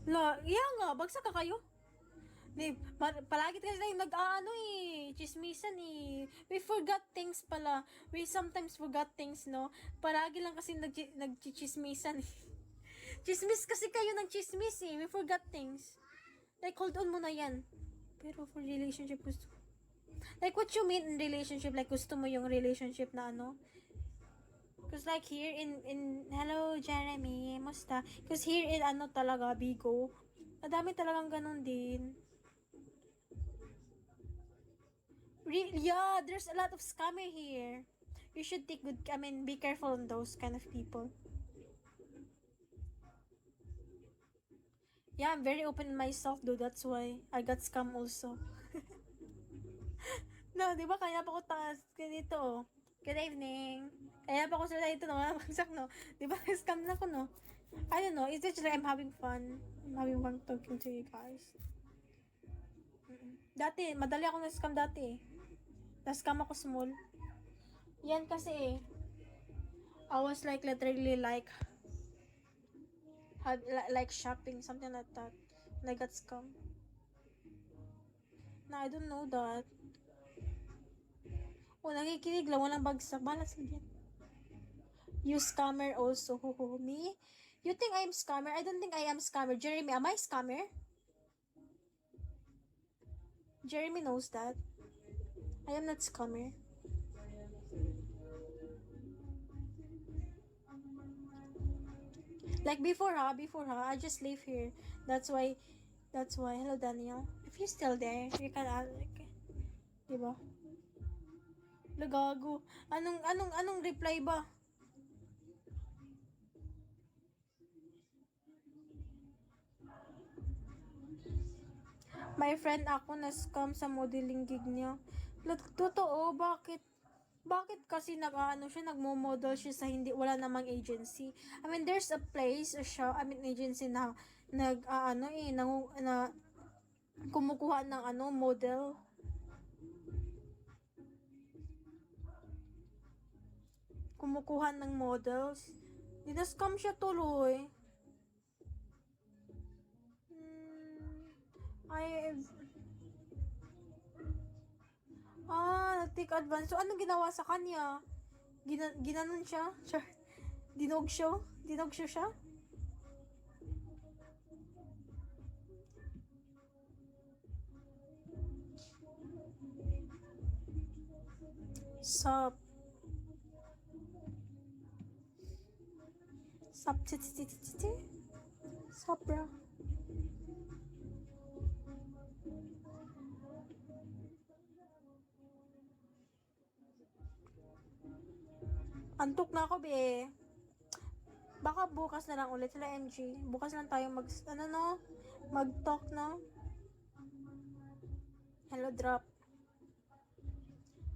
Yeah nga, bagsak ka kayo. Palagi kasi tayo nag-aano chismisan We forgot things pala. We sometimes forgot things, no? Palagi lang kasi nagchichismisan eh. Chismis kasi kayo ng chismis eh. We forgot things. Like, hold on muna yan. Pero for relationship, gusto. Like, what you mean in relationship? Like, gusto mo yung relationship na ano? Cause like here hello Jeremy, musta? Cause here in ano talaga, Bigo, madami talagang ganun din. Yeah, there's a lot of scammer here. You should take good, be careful on those kind of people. Yeah, I'm very open in myself though, that's why I got scam also. No, di ba kaya pa ko taas ganito oh. Good evening. Kaya pa ko sila dito no, bagsak no. Di ba scam na ko no? I don't know, it's just like I'm having fun. I'm having fun talking to you guys. Dati, madali ako na-scam dati eh. Na-scam ako small. Yan kasi eh. I was like literally like like shopping, something like that. And I got scam. No, I don't know that. Oh, nakikinig lang. Walang bagsak. Balas lang yan. You scammer also. Me? You think I'm scammer? I don't think I am scammer. Jeremy, am I scammer? Jeremy knows that. I am not scammer. Like before I just live here. That's why, hello Daniel. If you're still there, you can ask, like, diba? Lagago. Anong reply ba? My friend ako na-scam sa modeling gig niya. Totoo, bakit? Bakit kasi nag-ano siya, nagmo-model siya sa wala namang agency. I mean, there's a place, agency na na kumukuha ng model. Kumukuha ng models. Dinascam siya tuloy. I take advance. So, anong ginawa sa kanya? Ginanon siya? Dinog siya? Dinog siya? Sup? Sup? Sup, bro? Antok na ako, be. Baka bukas na lang ulit sila, MG. Bukas lang tayo mag-talk, no? Hello, drop.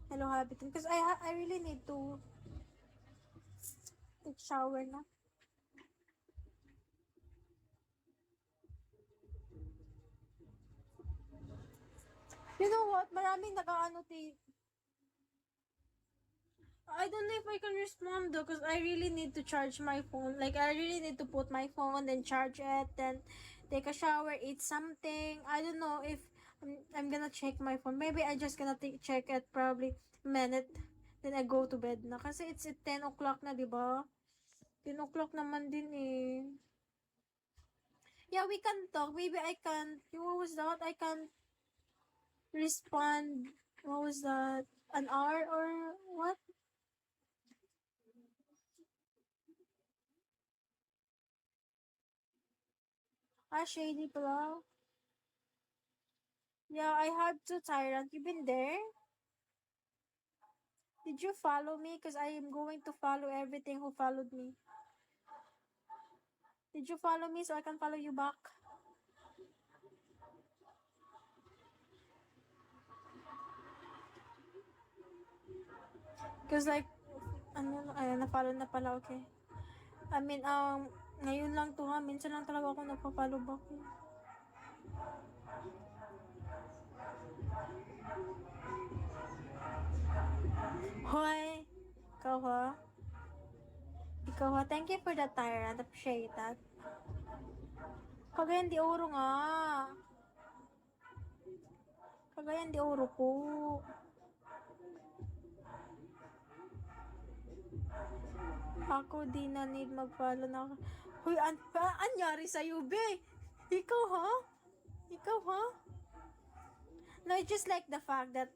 Hello, habitin. Because I really need to take shower na. You know what? Maraming nag-ano I don't know if I can respond though, because I really need to charge my phone. Like, I really need to put my phone, then charge it, then take a shower, eat something. I don't know if I'm gonna check my phone. Maybe I just gonna check it probably a minute. Then I go to bed na. Kasi it's at 10 o'clock na, di ba? 10 o'clock naman din eh. Yeah, we can talk. Maybe I can. What was that? I can respond. What was that? An hour or what? Shady pala. Yeah, I had to Tyrant. You been there? Did you follow me? Because I am going to follow everything who followed me. Did you follow me so I can follow you back? Because like, na-follow na pala, okay. I mean, ngayon lang to ha. Minsan lang talaga ako nagpa-follow back. Hoy! Ikaw ha? Ikaw ha? Thank you for that, Tyrant. Appreciate that. Cagayan de Oro nga. Cagayan de Oro po. Ako di na need mag-follow na. Hoy, anyari sa'yo, be? Ikaw, ha? Ikaw, ha? No, I just like the fact that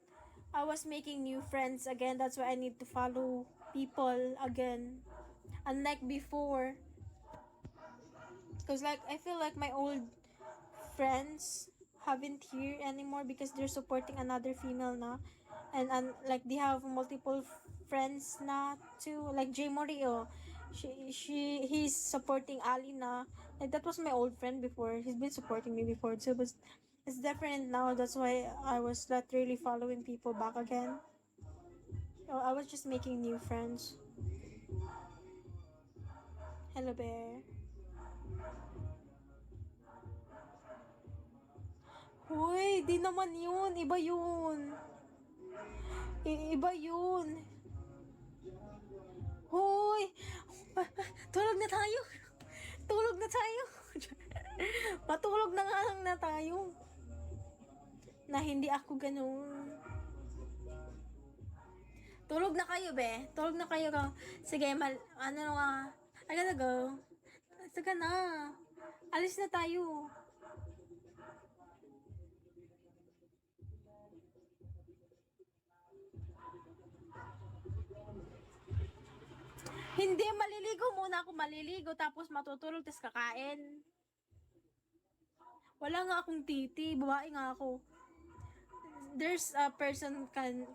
I was making new friends again. That's why I need to follow people again. Unlike before. Because like, I feel like my old friends haven't here anymore because they're supporting another female na. And like, they have multiple friends na too. Like, J. Morio. He's supporting Ali na. Like, that was my old friend before. He's been supporting me before too. But it's different now. That's why I was not really following people back again. I was just making new friends. Hello, Bear. Hoy, di naman yun. Iba yun. Iba yun. Hoy! Tulog na tayo. Tulog na tayo. Matulog na nga lang na tayo. Na hindi ako ganun. Tulog na kayo, be. Tulog na kayo. Sige, ano nga. I gotta go. Sige na. Alis na tayo. Hindi, maliligo muna ako. Maliligo, tapos matutulog, tapos kakain. Wala nga akong titi. Babae nga ako. There's a person can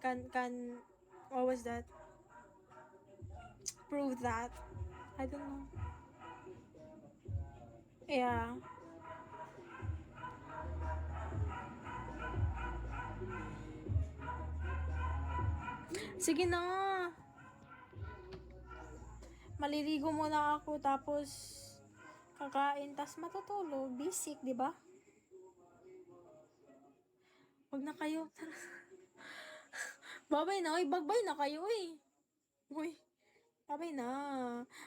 what was that? Prove that. I don't know. Yeah. Sige na. Maliligo muna ako, tapos kakain, tapos matutulog. Basic, di ba? Wag na kayo. Babay na. Bagbay na kayo eh. Uy. Babay na.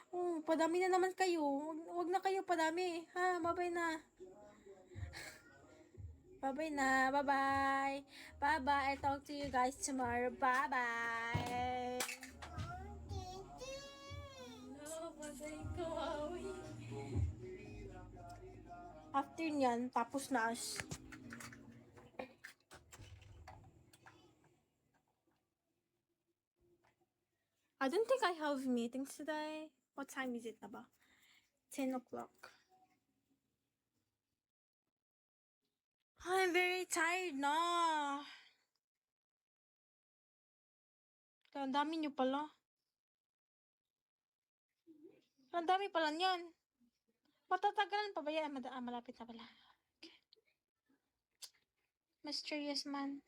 Oh, padami na naman kayo. Wag na kayo padami. Ha, babay na. Babay na. Bye-bye. Bye-bye. I'll talk to you guys tomorrow. Bye-bye. After nyan, tapos na as. I don't think I have meetings today. What time is it na ba? 10 o'clock. I'm very tired na. Ang dami nyo pala. Ang dami pala niyan. Matatagalan pa ba yan? Malapit na pala. Okay. Mysterious man.